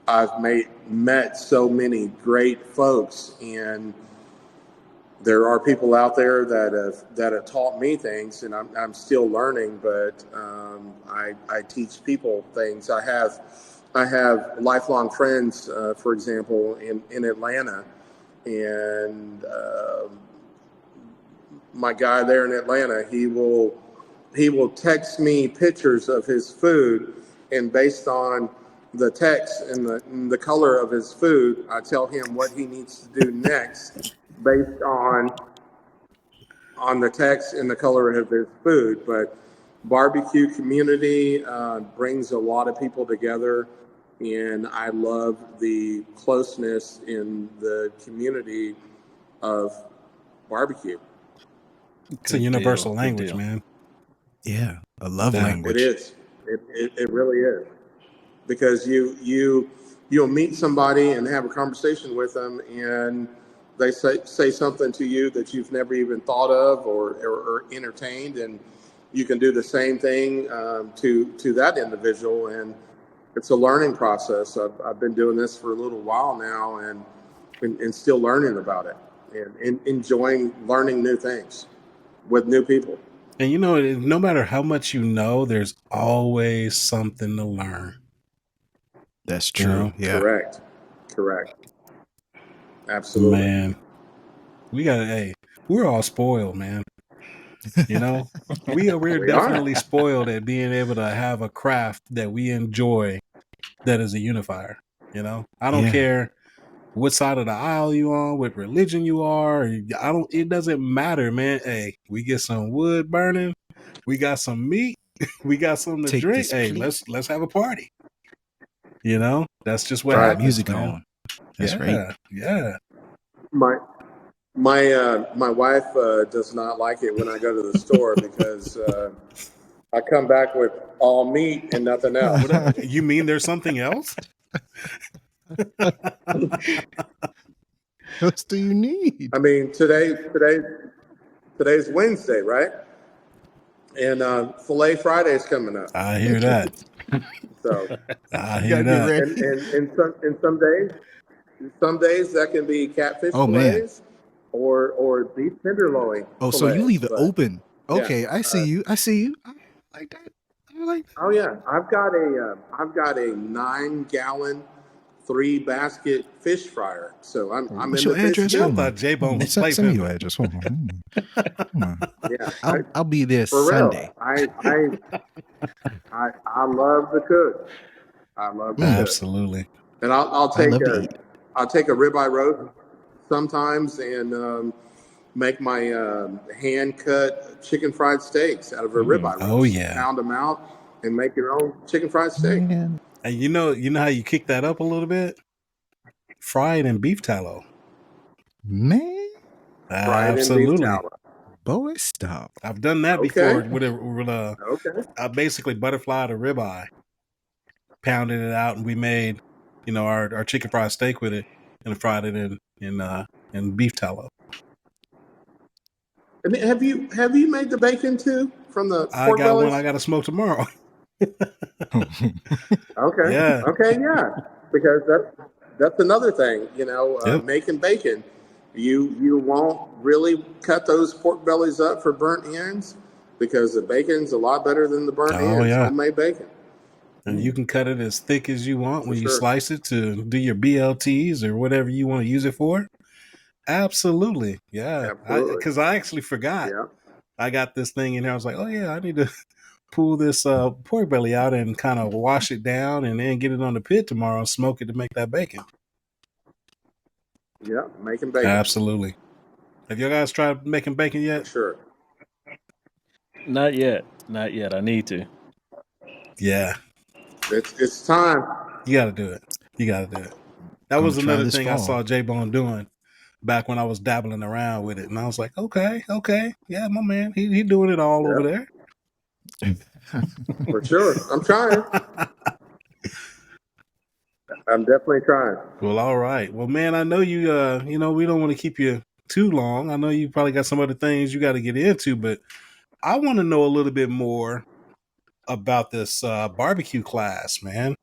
I've met so many great folks, and there are people out there that have taught me things, and I'm still learning. But I teach people things. I have lifelong friends, for example, in Atlanta, and my guy there in Atlanta, he will text me pictures of his food, and based on the text and the color of his food, I tell him what he needs to do next based on the text and the color of his food. But barbecue community brings a lot of people together, and I love the closeness in the community of barbecue. It's a universal language, man. Yeah, a love language. It It really is, because you'll meet somebody and have a conversation with them, and they say something to you that you've never even thought of or entertained, and you can do the same thing to that individual, and it's a learning process. I've been doing this for a little while now, and still learning about it, and enjoying learning new things with new people. And you know, no matter how much you know, there's always something to learn. That's true. You know? Yeah. Correct. Absolutely. Man, we're all spoiled, man. You know, we're We definitely are. spoiled at being able to have a craft that we enjoy that is a unifier. You know, I don't care what side of the aisle you on, what religion you are. It doesn't matter, man. Hey, we get some wood burning, we got some meat, we got something to Take drink. this Hey, plate. let's have a party. You know, that's just what Right. happens. Music man. on. That's right. Yeah. My wife does not like it when I go to the store because I come back with all meat and nothing else. You mean there's something else? What else do you need? I mean, today's Wednesday, right? And Filet Friday is coming up. I hear that. So I You hear gotta get that. ready. and some days that can be catfish Oh, man. fillets or beef tenderloin. Oh, so you fillets, leave it but- open. Okay, yeah, I see you. I see you. I like that. I like that. Oh yeah, I've got a 9-gallon 3-basket fish fryer. So I'm What's in your the fish address? I game. thought Jbone was Send me playpen. your address. Hold on. Come on. Yeah, I'll be there for Sunday. real. I love the cook. I love the cook. Absolutely. And I'll I take love to eat. I'll take a ribeye roast sometimes and make my hand cut chicken fried steaks out of a ribeye roast. Oh, yeah. Pound them out and make your own chicken fried steak. Man, And you know how you kick that up a little bit? Fry it in beef tallow. man, Fried in beef Absolutely. tallow. boy, stop. I've done that Okay. before with Okay. I basically butterflied a ribeye, pounded it out, and we made, our chicken fried steak with it and fried it in beef tallow. And have you made the bacon too from the I pork got bellies? one I got to smoke tomorrow. Okay. Yeah. Okay. Yeah. Because that's another thing. Yep. Making bacon, you won't really cut those pork bellies up for burnt ends because the bacon's a lot better than the burnt Oh, ends. yeah. Homemade bacon. And you can cut it as thick as you want when you sure. slice it to do your BLTs or whatever you want to use it for. Absolutely. Yeah. Absolutely. Because I actually forgot. Yeah. I got this thing in here. I was like, oh, yeah, I need to pull this pork belly out and kind of wash it down and then get it on the pit tomorrow and smoke it to make that bacon. Yeah. Making bacon. Absolutely. Have you guys tried making bacon For yet? sure. Not yet. Not yet. I need to. Yeah. It's time. You got to do it. That Gonna was try another this thing I fall. saw Jbone doing back when I was dabbling around with it. And I was like, okay. Yeah, my man. He doing it all over there. For sure. I'm trying. I'm definitely trying. Well, all right. Well, man, I know you, we don't want to keep you too long. I know you probably got some other things you got to get into, but I want to know a little bit more about this barbecue class, man.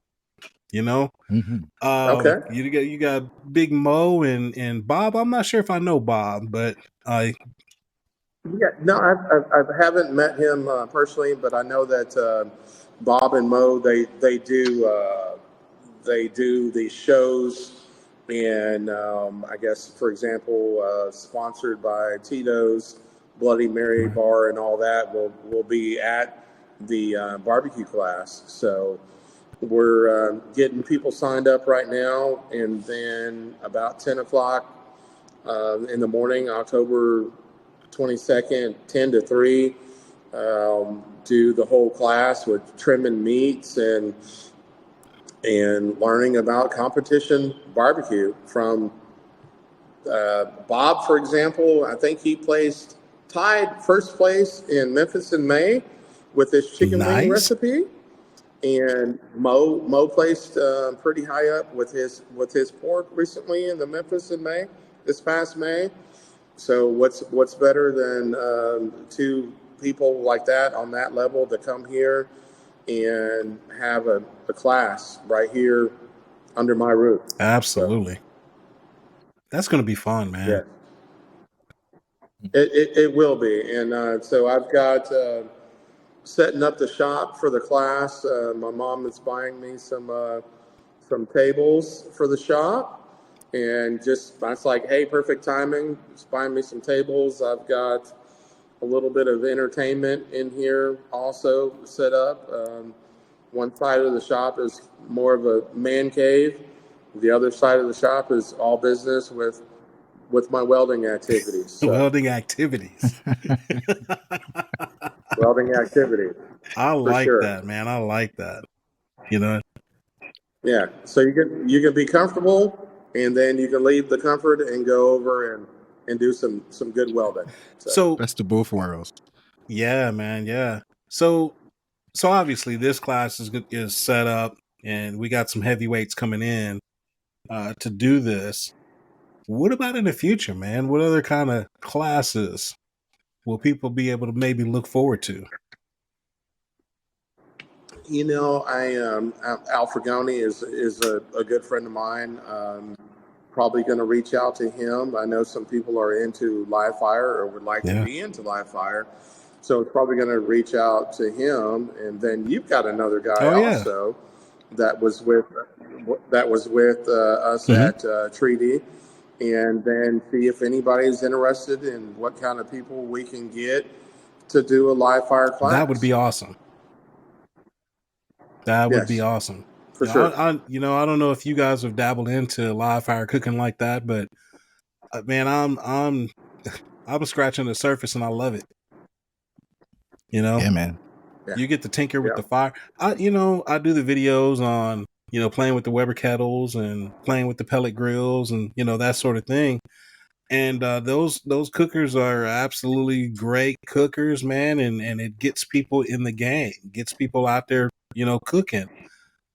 Mhm. Okay. You got Big Mo and Bob. I'm not sure if I know Bob, but Yeah, no, I haven't met him personally, but I know that Bob and Mo they do these shows, and I guess, for example, sponsored by Tito's Bloody Mary Bar and all that will be at the barbecue class. So we're getting people signed up right now, and then about 10 o'clock in the morning, October 22nd, 10 to 3, do the whole class with trimming meats and learning about competition barbecue from Bob, for example. I think he tied first place in Memphis in May with his chicken wing Nice. recipe. And Mo placed pretty high up with his pork recently in the Memphis in May, this past May. So what's better than two people like that on that level to come here and have a class right here under my roof? Absolutely. So, that's going to be fun, man. Yeah. It will be. And so I've got setting up the shop for the class. My mom is buying me some tables for the shop. And just, that's like, hey, perfect timing. Just buying me some tables. I've got a little bit of entertainment in here also set up. One side of the shop is more of a man cave. The other side of the shop is all business with my welding activities. So. Welding activities. Welding activities. I like that, man. I like that. You know? Yeah. So you can be comfortable, and then you can leave the comfort and go over and do some good welding. So best of both worlds. Yeah, man. Yeah. So obviously this class is set up, and we got some heavyweights coming in to do this. What about in the future, man? What other kind of classes will people be able to maybe look forward to? You know, Al Fragoni is a good friend of mine. Probably going to reach out to him. I know some people are into live fire or would like to be into live fire, so it's probably going to reach out to him. And then you've got another guy also that was with us at Treaty, and then see if anybody's interested in what kind of people we can get to do a live fire class. That would be awesome. That would be awesome. For sure. I don't know if you guys have dabbled into live fire cooking like that, but man, I'm scratching the surface and I love it. You know? Yeah, man. You get to tinker with the fire. I do the videos on, playing with the Weber kettles and playing with the pellet grills and, that sort of thing. And those cookers are absolutely great cookers, man, and it gets people in the game, gets people out there, cooking.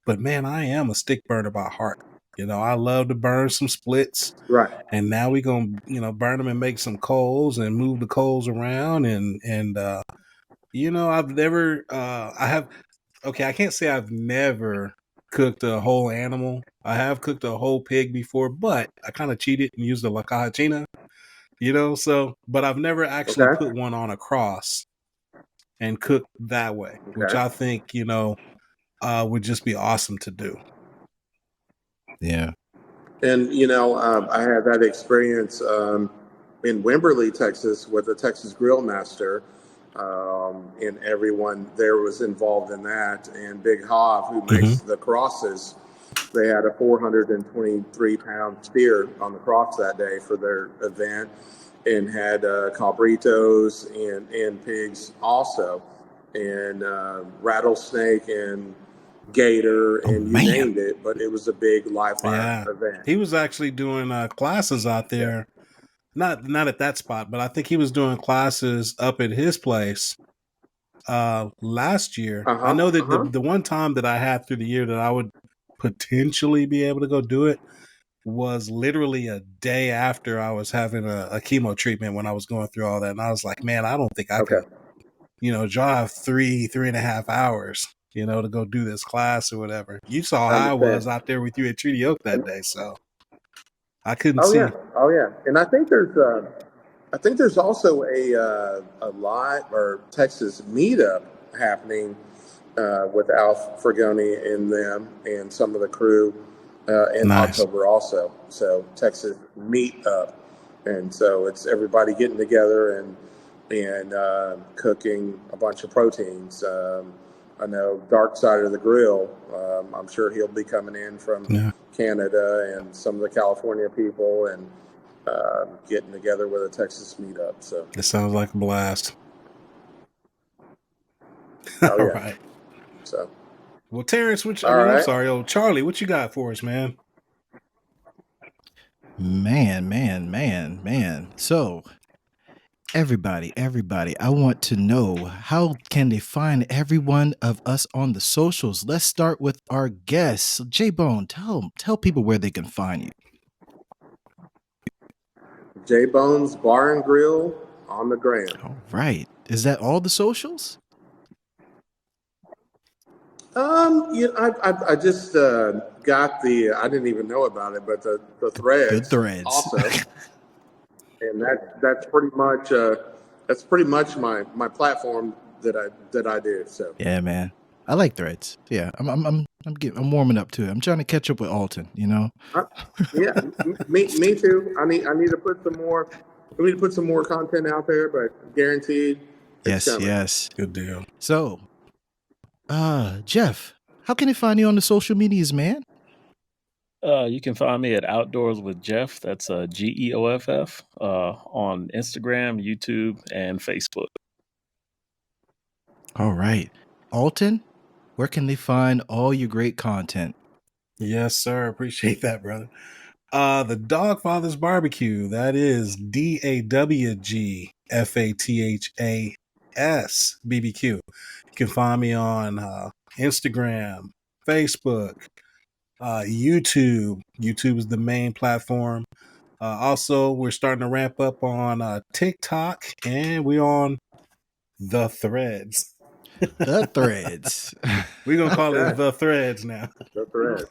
But man, I am a stick burner by heart. I love to burn some splits. Right. And now we're gonna, burn them and make some coals and move the coals around and I've never I can't say I've never cooked a whole animal. I have cooked a whole pig before, but I kind of cheated and used the La Cajina, but I've never actually put one on a cross and cooked that way, which I think, would just be awesome to do. Yeah. And, I had that experience in Wimberley, Texas with the Texas Grill Master. And everyone there was involved in that. And Big Hav, who makes the crosses, they had a 423-pound steer on the cross that day for their event, and had cabritos and pigs also, and rattlesnake and gator, and you named it. But it was a big live fire event. He was actually doing classes out there. Not at that spot, but I think he was doing classes up at his place last year. I know that the one time that I had through the year that I would potentially be able to go do it was literally a day after I was having a chemo treatment, when I was going through all that. And I was like, man, I don't think I could, drive 3.5 hours, to go do this class or whatever. You saw how I was out there with you at Treaty Oak that day, so I couldn't see. Oh yeah. And I think there's also a live or Texas meetup happening with Alf Fragoni and them and some of the crew in October also. So Texas meetup, and so it's everybody getting together and cooking a bunch of proteins. I know Dark Side of the Grill. I'm sure he'll be coming in from Canada, and some of the California people, and getting together with a Texas meetup. So it sounds like a blast. All right. So, well, Terrence, I'm sorry, Charlie, what you got for us, man? Man. So everybody, I want to know, how can they find every one of us on the socials? Let's start with our guests. Jbone, tell people where they can find you. Jbone's Bar and Grill on the gram. All right. Is that all the socials? I just got I didn't even know about it, but the threads. Good threads. Also. And that's pretty much my platform that I do. So yeah, man, I like threads. Yeah, I'm warming up to it. I'm trying to catch up with Alton. Yeah, me too. I need to put some more. We need to put some more content out there, but guaranteed. Yes. Good deal. So, Jeff, how can they find you on the social medias, man? You can find me at Outdoors with Jeff. That's GEOFF on Instagram, YouTube, and Facebook. All right. Alton, where can they find all your great content? Yes, sir. Appreciate that, brother. The Dogfather's Barbecue. That is DAWGFATHAS BBQ. You can find me on Instagram, Facebook, YouTube. YouTube is the main platform. Also, we're starting to ramp up on TikTok, and we're on the Threads. The Threads. We're going to call it the Threads now. The Threads.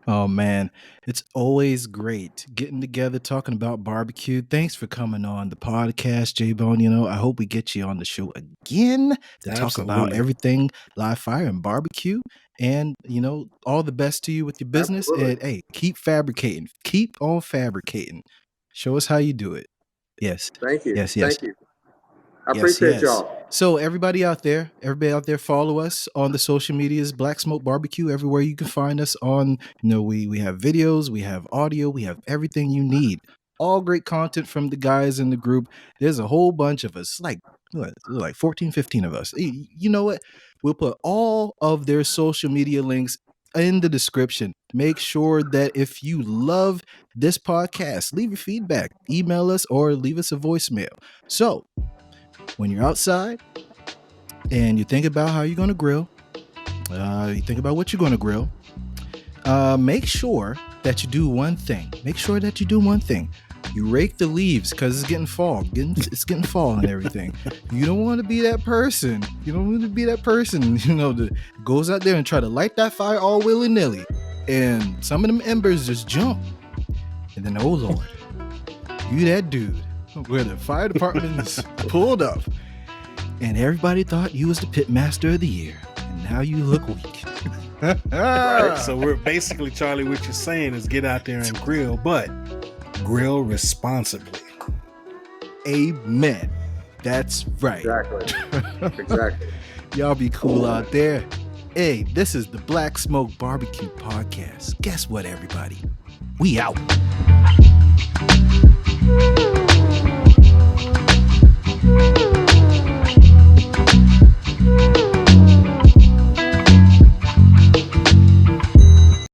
Oh, man. It's always great getting together, talking about barbecue. Thanks for coming on the podcast, Jbone. I hope we get you on the show again to talk about everything live fire and barbecue. And, all the best to you with your business. Absolutely. And, hey, keep fabricating. Keep on fabricating. Show us how you do it. Yes. Thank you. Yes. Thank you. I appreciate y'all. So everybody out there, follow us on the social medias, Black Smoke Barbecue, everywhere you can find us on. We have videos, we have audio, we have everything you need. All great content from the guys in the group. There's a whole bunch of us, like 14, 15 of us. You know what? We'll put all of their social media links in the description. Make sure that if you love this podcast, leave your feedback, email us, or leave us a voicemail. So, when you're outside and you think about how you're going to grill, you think about what you're going to grill, make sure that you do one thing. You rake the leaves because it's getting fall. It's getting fall and everything. You don't want to be that person. That goes out there and try to light that fire all willy-nilly. And some of them embers just jump. And then, oh, Lord, you that dude where the fire department is pulled up and everybody thought you was the pitmaster of the year, and now you look weak. Right. So we're basically, Charlie, what you're saying is get out there and grill, but grill responsibly. Amen. That's right. Exactly. Y'all be cool out there. Hey, this is the Black Smoke Barbecue Podcast. Guess what, everybody? We out. Woo!